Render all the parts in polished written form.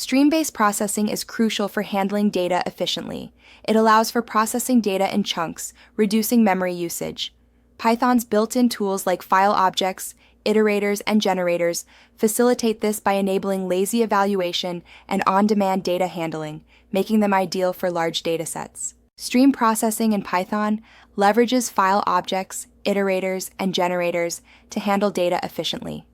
Stream-based processing is crucial for handling data efficiently. It allows for processing data in chunks, reducing memory usage. Python's built-in tools like file objects, iterators, and generators facilitate this by enabling lazy evaluation and on-demand data handling, making them ideal for large datasets. Stream processing in Python leverages file objects, iterators, and generators to handle data efficiently.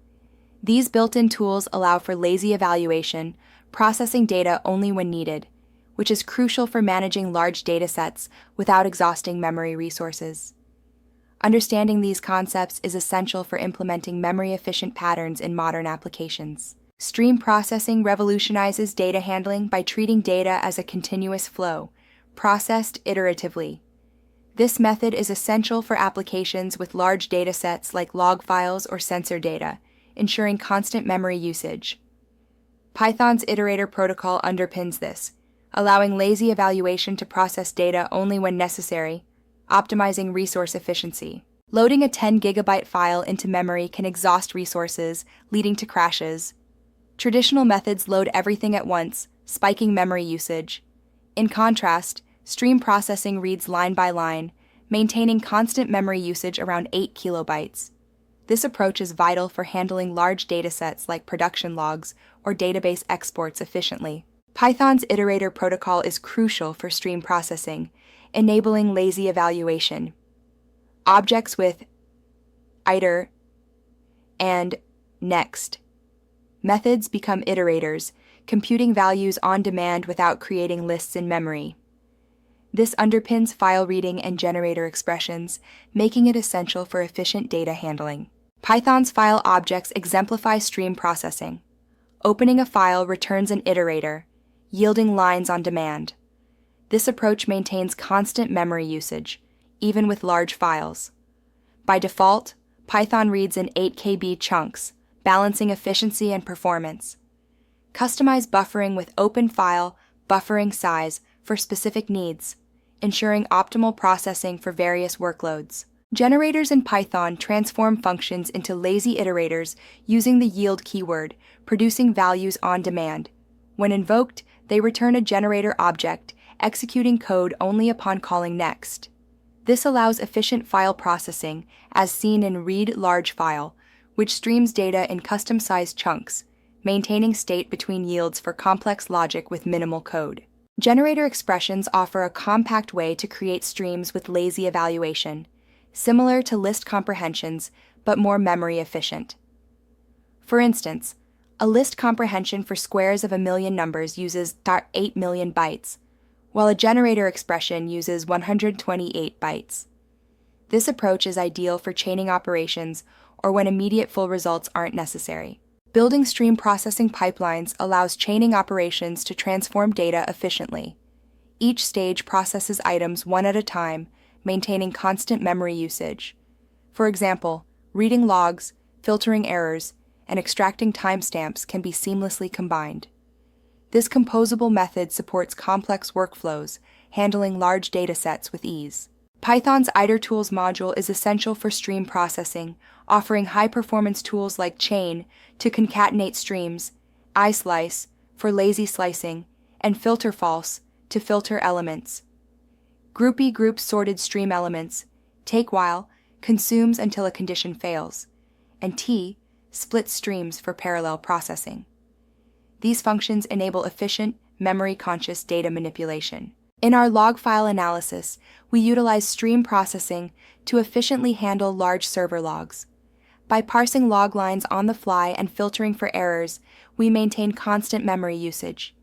These built-in tools allow for lazy evaluation, processing data only when needed, which is crucial for managing large datasets without exhausting memory resources. Understanding these concepts is essential for implementing memory-efficient patterns in modern applications. Stream processing revolutionizes data handling by treating data as a continuous flow, processed iteratively. This method is essential for applications with large datasets like log files or sensor data, ensuring constant memory usage. Python's iterator protocol underpins this, allowing lazy evaluation to process data only when necessary, optimizing resource efficiency. Loading a 10 GB file into memory can exhaust resources, leading to crashes. Traditional methods load everything at once, spiking memory usage. In contrast, stream processing reads line by line, maintaining constant memory usage around 8 kilobytes. This approach is vital for handling large datasets like production logs or database exports efficiently. Python's iterator protocol is crucial for stream processing, enabling lazy evaluation. Objects with iter and next methods become iterators, computing values on demand without creating lists in memory. This underpins file reading and generator expressions, making it essential for efficient data handling. Python's file objects exemplify stream processing. Opening a file returns an iterator, yielding lines on demand. This approach maintains constant memory usage, even with large files. By default, Python reads in 8 KB chunks, balancing efficiency and performance. Customize buffering with open file buffering size for specific needs, ensuring optimal processing for various workloads. Generators in Python transform functions into lazy iterators using the yield keyword, producing values on demand. When invoked, they return a generator object, executing code only upon calling next. This allows efficient file processing, as seen in read large file, which streams data in custom-sized chunks, maintaining state between yields for complex logic with minimal code. Generator expressions offer a compact way to create streams with lazy evaluation, similar to list comprehensions, but more memory efficient. For instance, a list comprehension for squares of a million numbers uses 8 million bytes, while a generator expression uses 128 bytes. This approach is ideal for chaining operations or when immediate full results aren't necessary. Building stream processing pipelines allows chaining operations to transform data efficiently. Each stage processes items one at a time, maintaining constant memory usage. For example, reading logs, filtering errors, and extracting timestamps can be seamlessly combined. This composable method supports complex workflows, handling large datasets with ease. Python's itertools module is essential for stream processing, offering high-performance tools like chain to concatenate streams, islice for lazy slicing, and filterfalse to filter elements. Groupie groups sorted stream elements, take while consumes until a condition fails, and T splits streams for parallel processing. These functions enable efficient, memory-conscious data manipulation. In our log file analysis, we utilize stream processing to efficiently handle large server logs. By parsing log lines on the fly and filtering for errors, we maintain constant memory usage.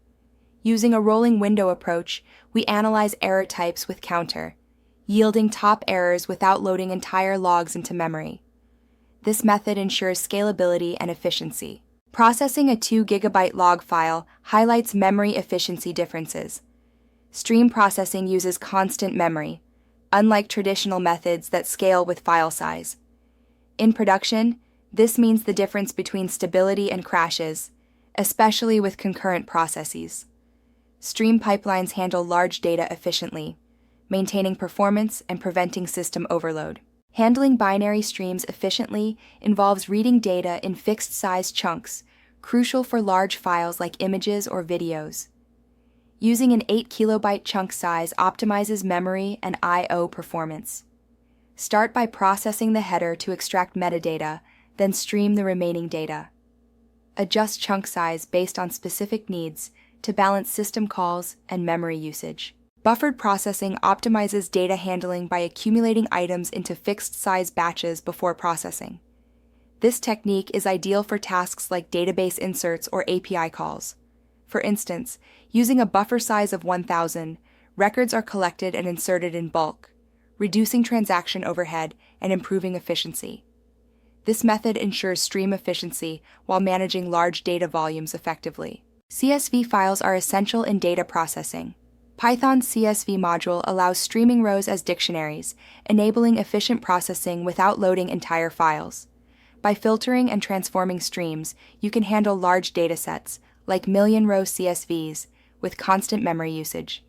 Using a rolling window approach, we analyze error types with counter, yielding top errors without loading entire logs into memory. This method ensures scalability and efficiency. Processing a 2 GB log file highlights memory efficiency differences. Stream processing uses constant memory, unlike traditional methods that scale with file size. In production, this means the difference between stability and crashes, especially with concurrent processes. Stream pipelines handle large data efficiently, maintaining performance and preventing system overload. Handling binary streams efficiently involves reading data in fixed-size chunks, crucial for large files like images or videos. Using an 8 kilobyte chunk size optimizes memory and I/O performance. Start by processing the header to extract metadata, then stream the remaining data. Adjust chunk size based on specific needs to balance system calls and memory usage. Buffered processing optimizes data handling by accumulating items into fixed-size batches before processing. This technique is ideal for tasks like database inserts or API calls. For instance, using a buffer size of 1,000, records are collected and inserted in bulk, reducing transaction overhead and improving efficiency. This method ensures stream efficiency while managing large data volumes effectively. CSV files are essential in data processing. Python's CSV module allows streaming rows as dictionaries, enabling efficient processing without loading entire files. By filtering and transforming streams, you can handle large datasets, like million-row CSVs, with constant memory usage.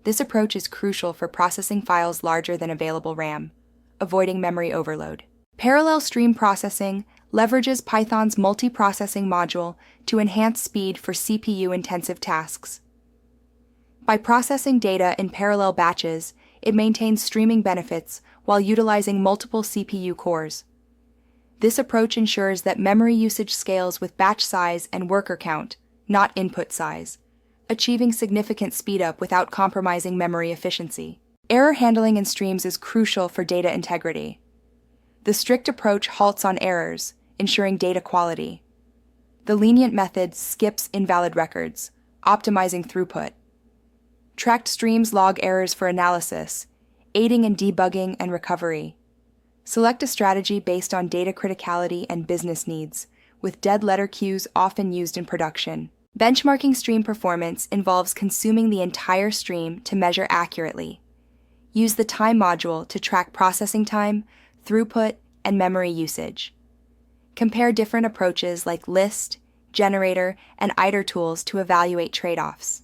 This approach is crucial for processing files larger than available RAM, avoiding memory overload. Parallel stream processing leverages Python's multiprocessing module to enhance speed for CPU-intensive tasks. By processing data in parallel batches, it maintains streaming benefits while utilizing multiple CPU cores. This approach ensures that memory usage scales with batch size and worker count, not input size, achieving significant speedup without compromising memory efficiency. Error handling in streams is crucial for data integrity. The strict approach halts on errors, ensuring data quality. The lenient method skips invalid records, optimizing throughput. Tracked streams log errors for analysis, aiding in debugging and recovery. Select a strategy based on data criticality and business needs, with dead letter queues often used in production. Benchmarking stream performance involves consuming the entire stream to measure accurately. Use the time module to track processing time, throughput, and memory usage. Compare different approaches like list, generator, and iter tools to evaluate trade-offs.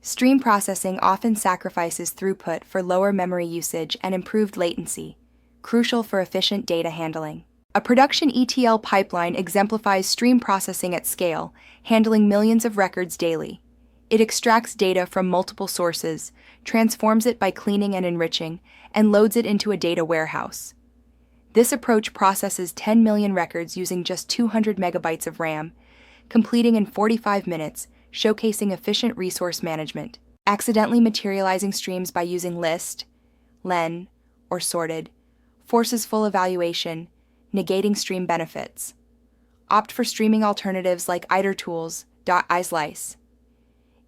Stream processing often sacrifices throughput for lower memory usage and improved latency, crucial for efficient data handling. A production ETL pipeline exemplifies stream processing at scale, handling millions of records daily. It extracts data from multiple sources, transforms it by cleaning and enriching, and loads it into a data warehouse. This approach processes 10 million records using just 200 megabytes of RAM, completing in 45 minutes, showcasing efficient resource management. Accidentally materializing streams by using list, len, or sorted forces full evaluation, negating stream benefits. Opt for streaming alternatives like itertools, .islice.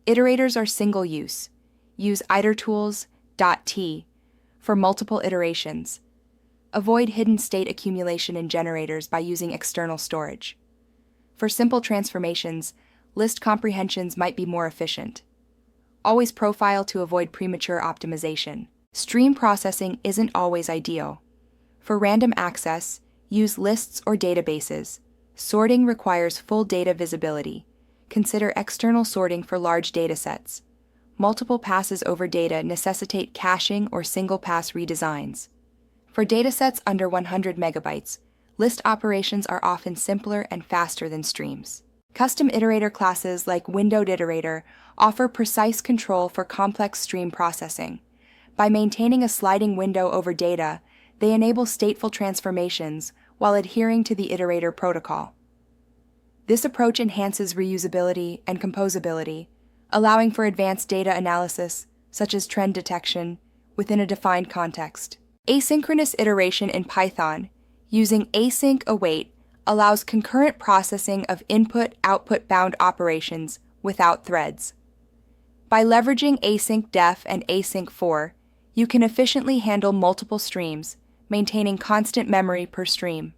Iterators are single-use. Use itertools, .t for multiple iterations. Avoid hidden state accumulation in generators by using external storage. For simple transformations, list comprehensions might be more efficient. Always profile to avoid premature optimization. Stream processing isn't always ideal. For random access, use lists or databases. Sorting requires full data visibility. Consider external sorting for large datasets. Multiple passes over data necessitate caching or single-pass redesigns. For datasets under 100 megabytes, list operations are often simpler and faster than streams. Custom iterator classes like Windowed Iterator offer precise control for complex stream processing. By maintaining a sliding window over data, they enable stateful transformations while adhering to the iterator protocol. This approach enhances reusability and composability, allowing for advanced data analysis, such as trend detection, within a defined context. Asynchronous iteration in Python, using async await, allows concurrent processing of input-output bound operations without threads. By leveraging async def and async for, you can efficiently handle multiple streams, maintaining constant memory per stream.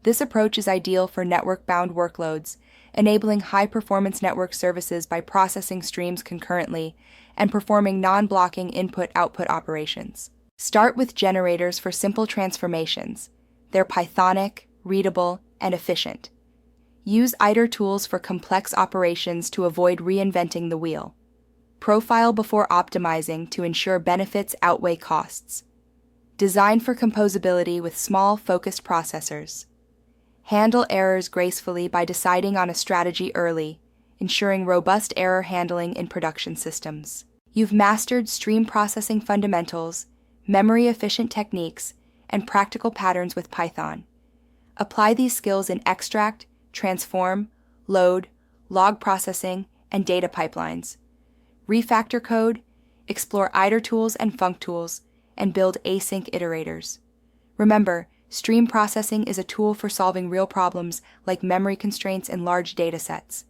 This approach is ideal for network-bound workloads, enabling high-performance network services by processing streams concurrently and performing non-blocking input-output operations. Start with generators for simple transformations. They're Pythonic, readable, and efficient. Use ITER tools for complex operations to avoid reinventing the wheel. Profile before optimizing to ensure benefits outweigh costs. Design for composability with small, focused processors. Handle errors gracefully by deciding on a strategy early, ensuring robust error handling in production systems. You've mastered stream processing fundamentals, memory-efficient techniques, and practical patterns with Python. Apply these skills in extract, transform, load, log processing, and data pipelines. Refactor code, explore itertools and functools, and build async iterators. Remember, stream processing is a tool for solving real problems like memory constraints in large datasets.